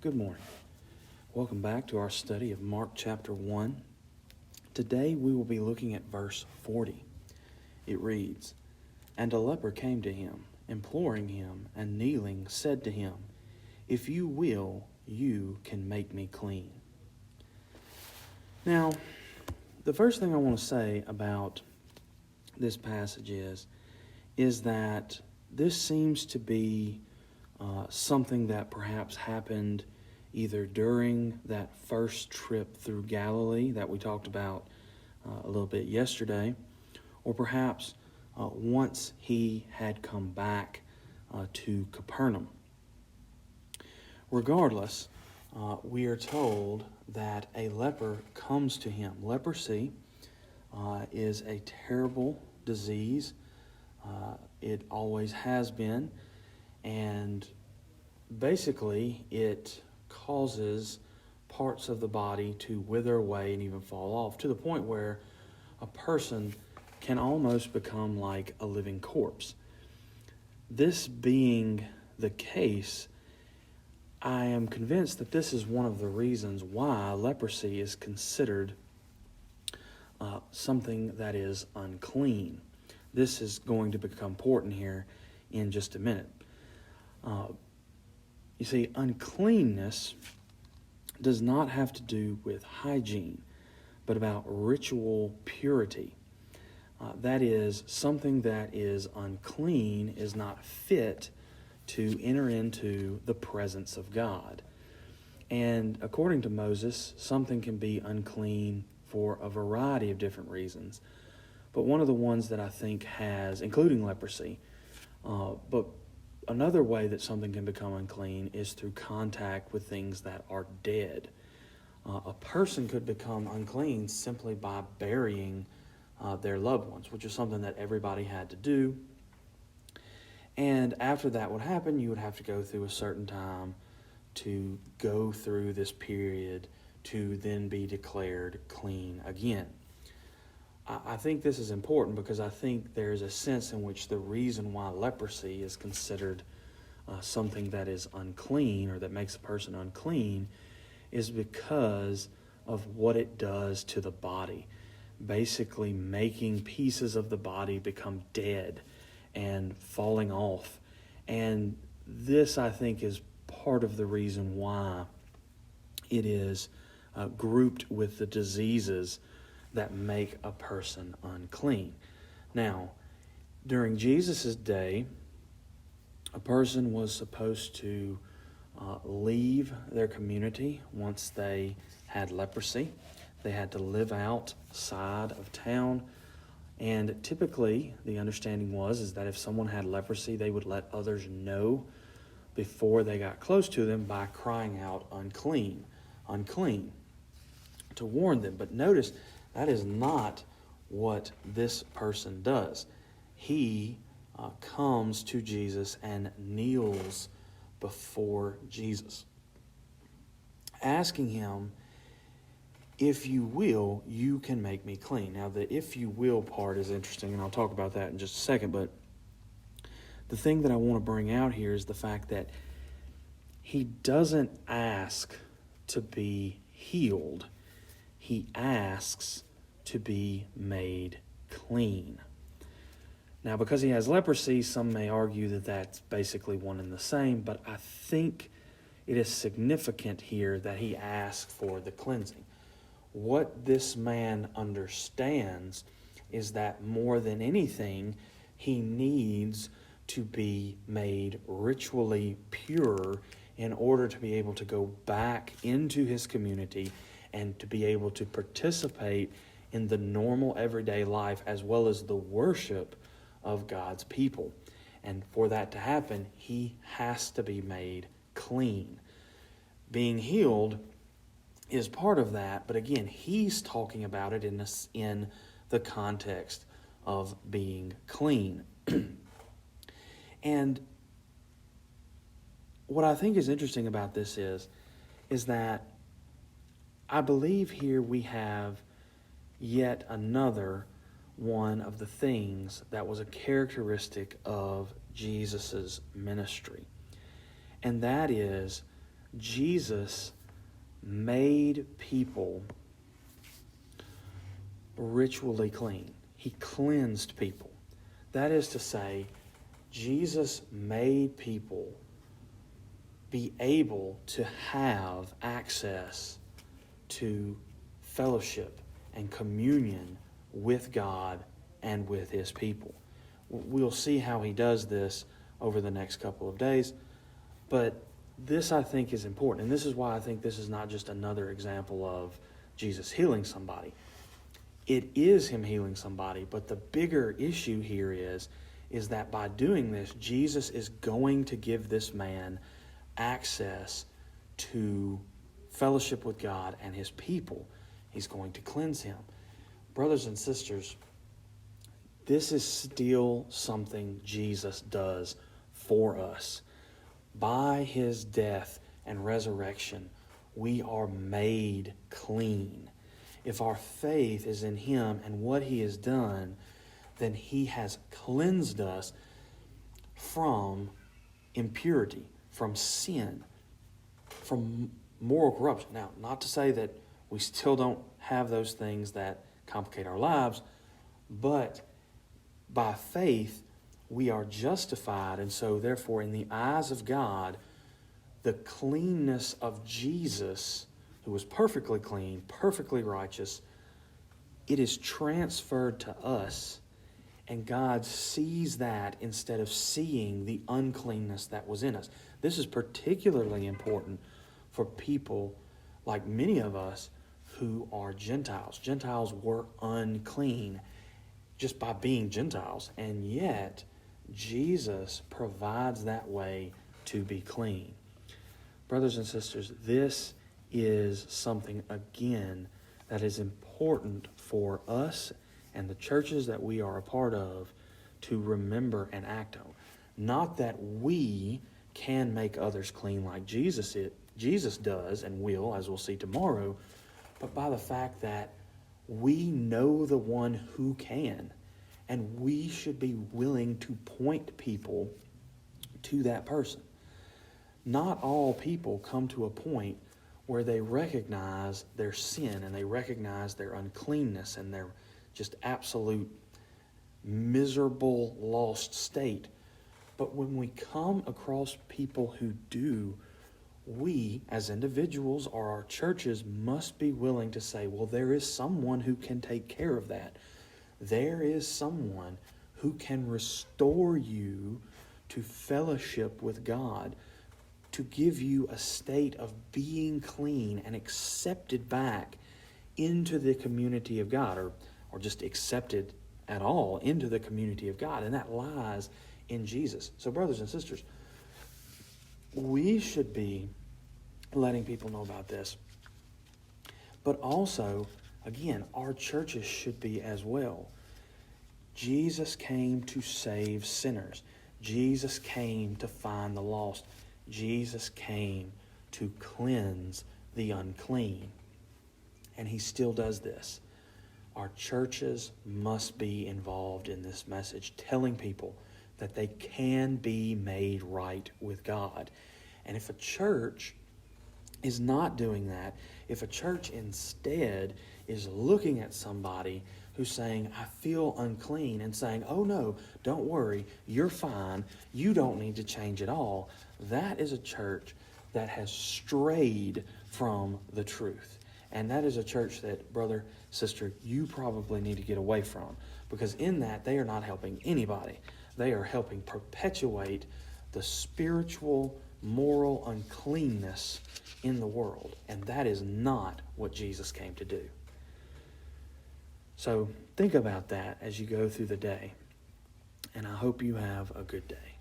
Good morning. Welcome back to our study of Mark chapter 1. Today we will be looking at verse 40. It reads, "And a leper came to him, imploring him, and kneeling said to him, 'If you will, you can make me clean.'" Now, the first thing I want to say about this passage is that this seems to be something that perhaps happened either during that first trip through Galilee that we talked about a little bit yesterday, or perhaps once he had come back to Capernaum. Regardless, we are told that a leper comes to him. Leprosy is a terrible disease. It always has been. And basically, it causes parts of the body to wither away and even fall off to the point where a person can almost become like a living corpse. This being the case, I am convinced that this is one of the reasons why leprosy is considered something that is unclean. This is going to become important here in just a minute. You see, uncleanness does not have to do with hygiene, but about ritual purity. That is, something that is unclean is not fit to enter into the presence of God. And according to Moses, something can be unclean for a variety of different reasons. But one of the ones that I think has, including leprosy, but another way that something can become unclean is through contact with things that are dead. A person could become unclean simply by burying their loved ones, which is something that everybody had to do. And after that would happen, you would have to go through a certain time to go through this period to then be declared clean again. I think this is important because I think there's a sense in which the reason why leprosy is considered something that is unclean or that makes a person unclean is because of what it does to the body, basically making pieces of the body become dead and falling off. And this, I think, is part of the reason why it is grouped with the diseases that make a person unclean. Now, during Jesus' day, a person was supposed to leave their community once they had leprosy. They had to live outside of town. And typically, the understanding is that if someone had leprosy, they would let others know before they got close to them by crying out, "Unclean, unclean," to warn them. But notice, that is not what this person does. He comes to Jesus and kneels before Jesus, asking him, "If you will, you can make me clean." Now, the "if you will" part is interesting, and I'll talk about that in just a second. But the thing that I want to bring out here is the fact that he doesn't ask to be healed. He asks to be made clean. Now, because he has leprosy, some may argue that that's basically one and the same, but I think it is significant here that he asks for the cleansing. What this man understands is that more than anything, he needs to be made ritually pure in order to be able to go back into his community and to be able to participate in the normal everyday life as well as the worship of God's people. And for that to happen, he has to be made clean. Being healed is part of that, but again, he's talking about it in the context of being clean. And what I think is interesting about this is that I believe here we have yet another one of the things that was a characteristic of Jesus' ministry. And that is Jesus made people ritually clean. He cleansed people. That is to say, Jesus made people be able to have access to fellowship and communion with God and with His people. We'll see how He does this over the next couple of days, but this, I think, is important, and this is why I think this is not just another example of Jesus healing somebody. It is Him healing somebody, but the bigger issue here is that by doing this, Jesus is going to give this man access to fellowship with God and His people. He's going to cleanse him. Brothers and sisters, this is still something Jesus does for us. By His death and resurrection, we are made clean. If our faith is in Him and what He has done, then He has cleansed us from impurity, from sin, from moral corruption. Now, not to say that we still don't have those things that complicate our lives, but by faith, we are justified, and so therefore in the eyes of God, the cleanness of Jesus, who was perfectly clean, perfectly righteous, it is transferred to us, and God sees that instead of seeing the uncleanness that was in us. This is particularly important for people like many of us who are Gentiles. Gentiles were unclean just by being Gentiles, and yet Jesus provides that way to be clean. Brothers and sisters, this is something, again, that is important for us and the churches that we are a part of to remember and act on. Not that we can make others clean like Jesus does and will, as we'll see tomorrow, but by the fact that we know the one who can, and we should be willing to point people to that person. Not all people come to a point where they recognize their sin and they recognize their uncleanness and their just absolute miserable, lost state. But when we come across people who do, we as individuals or our churches must be willing to say, well, there is someone who can take care of that. There is someone who can restore you to fellowship with God, to give you a state of being clean and accepted back into the community of God, or just accepted at all into the community of God, and that lies in Jesus. So brothers and sisters, we should be letting people know about this, but also, again, our churches should be as well. Jesus came to save sinners. Jesus came to find the lost. Jesus came to cleanse the unclean. And He still does this. Our churches must be involved in this message, telling people that they can be made right with God. And if a church is not doing that, if a church instead is looking at somebody who's saying, I feel unclean, and saying, oh no, don't worry, you're fine, you don't need to change at all, that is a church that has strayed from the truth. And that is a church that, brother, sister, you probably need to get away from, because in that they are not helping anybody. They are helping perpetuate the spiritual, moral uncleanness in the world. And that is not what Jesus came to do. So think about that as you go through the day. And I hope you have a good day.